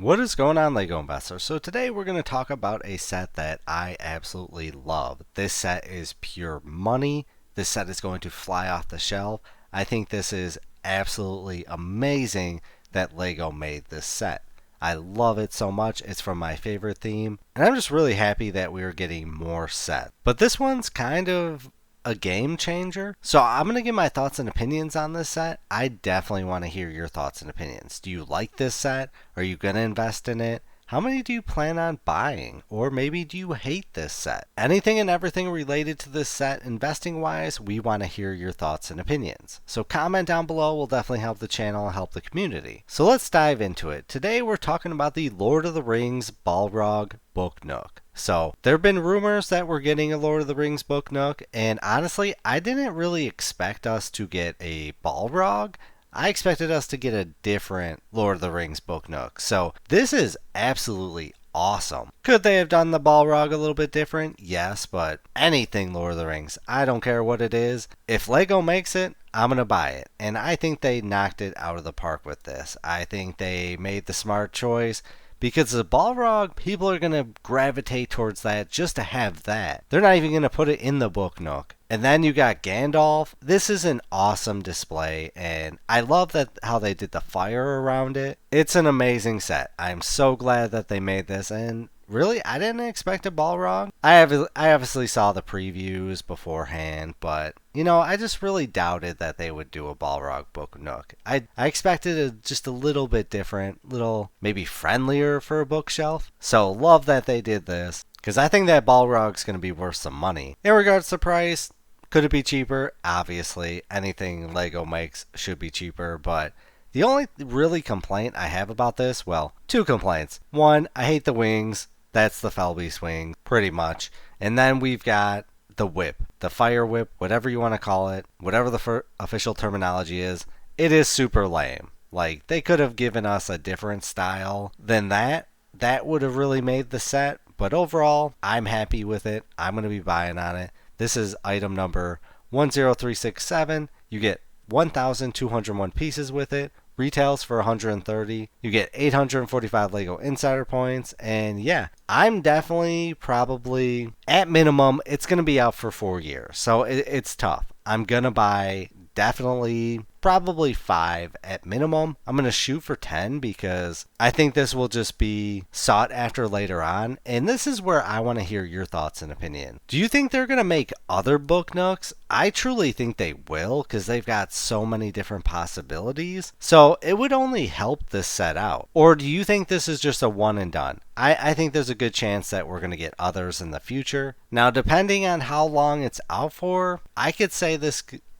What is going on, LEGO Investor? So today we're going to talk about a set that I absolutely love. This set is pure money. This set is going to fly off the shelf. I think this is absolutely amazing that LEGO made this set. I love it so much. It's from my favorite theme. And I'm just really happy that we're getting more sets. But this one's kind of a game changer. So I'm going to give my thoughts and opinions on this set. I definitely want to hear your thoughts and opinions. Do you like this set? Are you going to invest in it? How many do you plan on buying? Or maybe do you hate this set? Anything and everything related to this set investing wise, we want to hear your thoughts and opinions. So comment down below will definitely help the channel and help the community. So let's dive into it. Today we're talking about the Lord of the Rings Balrog Book Nook. So there have been rumors that we're getting a Lord of the Rings Book Nook, and honestly, I didn't really expect us to get a Balrog. I expected us to get a different Lord of the Rings Book Nook. So this is absolutely awesome. Could they have done the Balrog a little bit different? Yes, but anything Lord of the Rings, I don't care what it is. If LEGO makes it, I'm going to buy it. And I think they knocked it out of the park with this. I think they made the smart choice. Because the Balrog, people are going to gravitate towards that just to have that. They're not even going to put it in the Book Nook. And then you got Gandalf. This is an awesome display, and I love that how they did the fire around it. It's an amazing set. I'm so glad that they made this, and really, I didn't expect a Balrog. I obviously saw the previews beforehand, but I just really doubted that they would do a Balrog Book Nook. I expected it just a little bit different, little maybe friendlier for a bookshelf. So love that they did this, because I think that Balrog's going to be worth some money. In regards to price, could it be cheaper? Obviously, anything LEGO makes should be cheaper, but the only really complaint I have about this, well, two complaints. One, I hate the wings. That's the Felbeast wing, pretty much. And then we've got the whip, the fire whip, whatever you want to call it, whatever the official terminology is. It is super lame. Like, they could have given us a different style than that. That would have really made the set. But overall, I'm happy with it. I'm going to be buying on it. This is item number 10367. You get 1,201 pieces with it. Retails for 130. You get 845 LEGO Insider points. And yeah, I'm definitely probably, at minimum, it's going to be out for 4 years. So it's tough. I'm going to buy definitely probably 5 at minimum. I'm going to shoot for 10 because I think this will just be sought after later on. And this is where I want to hear your thoughts and opinion. Do you think they're going to make other Book Nooks? I truly think they will, because they've got so many different possibilities. So it would only help this set out. Or do you think this is just a one and done? I think there's a good chance that we're going to get others in the future. Now, depending on how long it's out for, I could say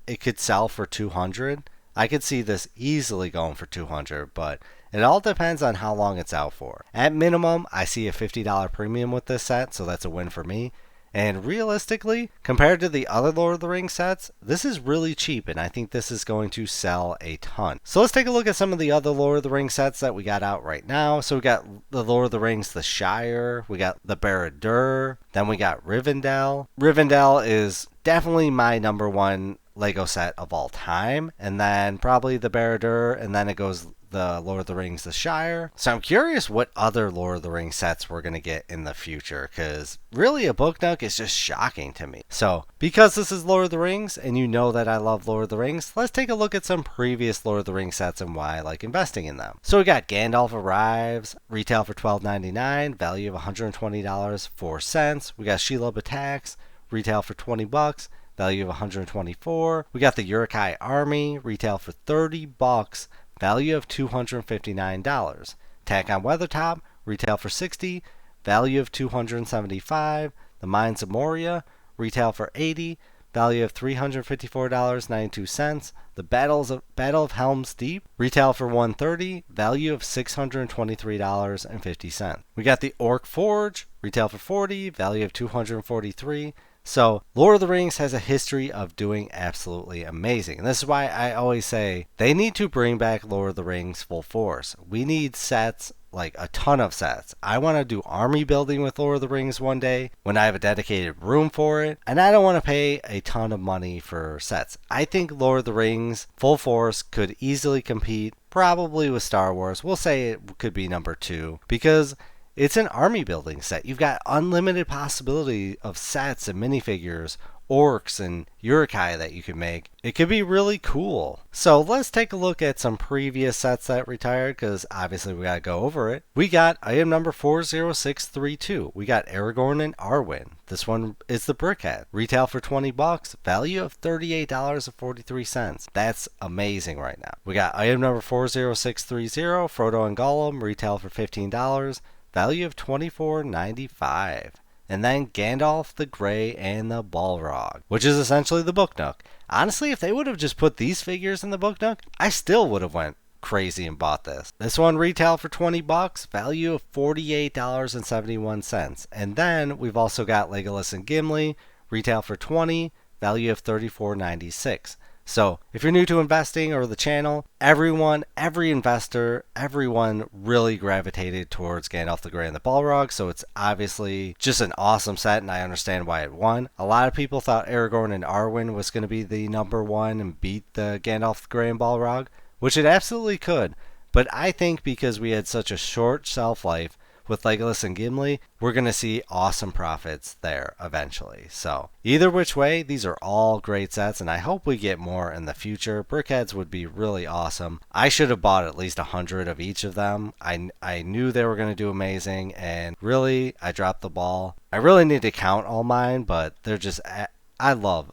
it could sell for 200. I could see this easily going for 200, but it all depends on how long it's out for. At minimum, I see a $50 premium with this set, so that's a win for me. And realistically, compared to the other Lord of the Rings sets, this is really cheap, and I think this is going to sell a ton. So let's take a look at some of the other Lord of the Rings sets that we got out right now. So we got the Lord of the Rings The Shire, we got the Barad-dûr, then we got Rivendell. Rivendell is definitely my number one LEGO set of all time, and then probably the Barad-dûr, and then it goes the Lord of the Rings The Shire. So I'm curious what other Lord of the Rings sets we're going to get in the future, because really a Book Nook is just shocking to me. So because this is Lord of the Rings, and you know that I love Lord of the Rings, let's take a look at some previous Lord of the Rings sets and why I like investing in them. So we got Gandalf Arrives, retail for $12.99, value of $120.04. We got Shelob Attacks, retail for $20, value of 124. We got the Uruk-hai Army, retail for $30, value of $259. Attack on Weathertop, retail for $60, value of $275. The Mines of Moria, retail for $80, value of $354.92. The Battle of Helm's Deep, retail for $130, value of $623.50. We got the Orc Forge, retail for $40, value of $243. So, Lord of the Rings has a history of doing absolutely amazing. And this is why I always say they need to bring back Lord of the Rings full force. We need sets, like a ton of sets. I want to do army building with Lord of the Rings one day when I have a dedicated room for it. And I don't want to pay a ton of money for sets. I think Lord of the Rings full force could easily compete probably with Star Wars. We'll say it could be number 2 because it's an army building set. You've got unlimited possibility of sets and minifigures, orcs and Urukai that you can make. It could be really cool. So let's take a look at some previous sets that retired because obviously we got to go over it. We got item number 40632. We got Aragorn and Arwen. This one is the Brickhead. Retail for $20, value of $38.43. That's amazing right now. We got item number 40630, Frodo and Gollum. Retail for $15, value of $24.95. And then Gandalf the Grey and the Balrog, which is essentially the Book Nook. Honestly, if they would have just put these figures in the Book Nook, I still would have went crazy and bought this. This one retail for $20, value of $48.71. And then we've also got Legolas and Gimli, retail for $20, value of $34.96. So if you're new to investing or the channel, every investor, everyone really gravitated towards Gandalf the Grey and the Balrog. So it's obviously just an awesome set, and I understand why it won. A lot of people thought Aragorn and Arwen was going to be the number one and beat the Gandalf the Grey and Balrog, which it absolutely could. But I think because we had such a short shelf life with Legolas and Gimli, we're going to see awesome profits there eventually. So either which way, these are all great sets, and I hope we get more in the future. Brickheads would be really awesome. I should have bought at least 100 of each of them. I knew they were going to do amazing, and really, I dropped the ball. I really need to count all mine, but they're just... I love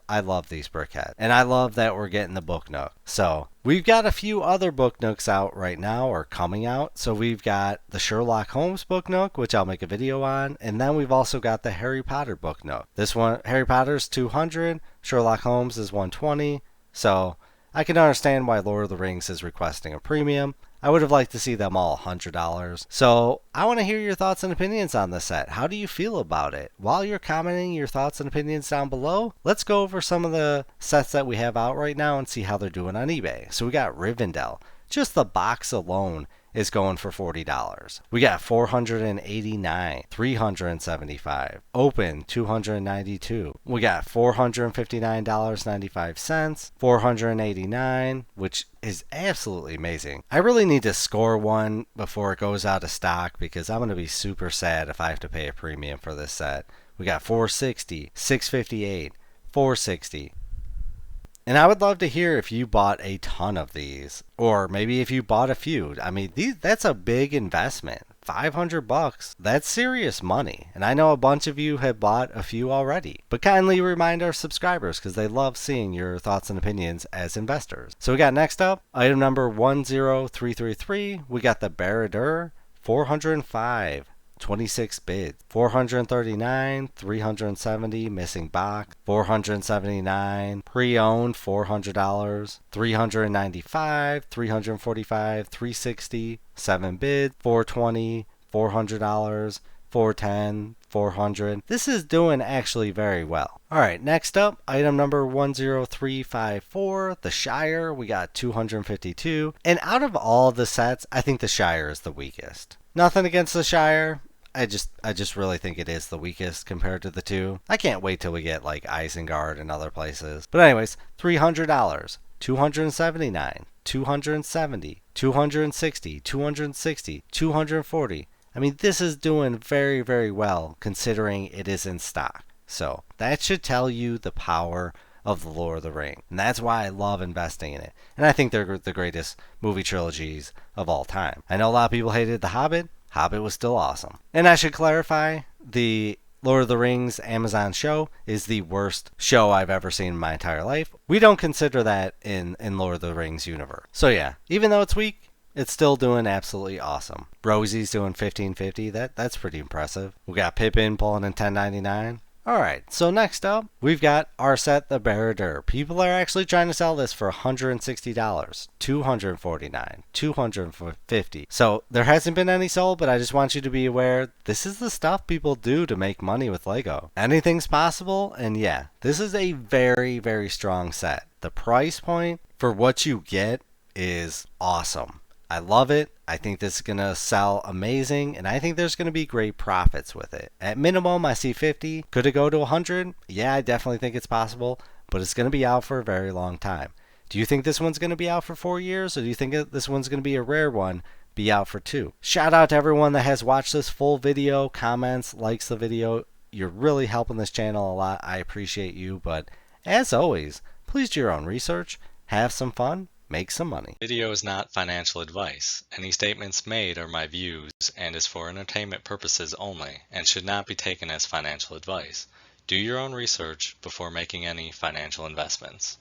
these Brickheads, and I love that we're getting the Book Nook. So we've got a few other Book Nooks out right now or coming out. So we've got the Sherlock Holmes Book Nook, which I'll make a video on, and then we've also got the Harry Potter Book Nook. This one, Harry Potter's 200, Sherlock Holmes is 120. So I can understand why Lord of the Rings is requesting a premium. I would have liked to see them all $100. So I want to hear your thoughts and opinions on this set. How do you feel about it? While you're commenting your thoughts and opinions down below, let's go over some of the sets that we have out right now and see how they're doing on eBay. So we got Rivendell. Just the box alone is going for $40. We got 489, 375, open 292. We got $459.95, 489, which is absolutely amazing. I really need to score one before it goes out of stock because I'm going to be super sad if I have to pay a premium for this set. We got 460, 658, 460. And I would love to hear if you bought a ton of these, or maybe if you bought a few. I mean, that's a big investment. $500, that's serious money. And I know a bunch of you have bought a few already. But kindly remind our subscribers because they love seeing your thoughts and opinions as investors. So we got next up, item number 10333. We got the Barad-dûr, 405. 26 bids, 439, 370 missing box, 479 pre-owned, $400, 395, 345, 360, 7 bids, 420, $400, 410, 400. This is doing actually very well. Alright, next up, item number 10354, the Shire. We got 252. And out of all the sets, I think the Shire is the weakest. Nothing against the Shire. I just really think it is the weakest compared to the two. I can't wait till we get like Isengard and other places. But anyways, $300, 279, 270, 260, 260, 240. I mean, this is doing very, very well considering it is in stock. So that should tell you the power of the Lord of the Rings. And that's why I love investing in it. And I think they're the greatest movie trilogies of all time. I know a lot of people hated The Hobbit. Hobbit was still awesome. And I should clarify, the Lord of the Rings Amazon show is the worst show I've ever seen in my entire life. We don't consider that in Lord of the Rings universe. So yeah, even though it's weak, it's still doing absolutely awesome. Rosie's doing 1550. That's pretty impressive. We got Pippin pulling in 1099. Alright, so next up, we've got our set, the Barad-dûr. People are actually trying to sell this for $160, $249, $250. So there hasn't been any sold, but I just want you to be aware, this is the stuff people do to make money with Lego. Anything's possible, and yeah, this is a very, very strong set. The price point for what you get is awesome. I love it. I think this is going to sell amazing, and I think there's going to be great profits with it. At minimum, I see 50. Could it go to 100? Yeah, I definitely think it's possible, but it's going to be out for a very long time. Do you think this one's going to be out for 4 years, or do you think this one's going to be a rare one, be out for 2? Shout out to everyone that has watched this full video, comments, likes the video. You're really helping this channel a lot. I appreciate you, but as always, please do your own research, have some fun, make some money. Video is not financial advice. Any statements made are my views and is for entertainment purposes only and should not be taken as financial advice. Do your own research before making any financial investments.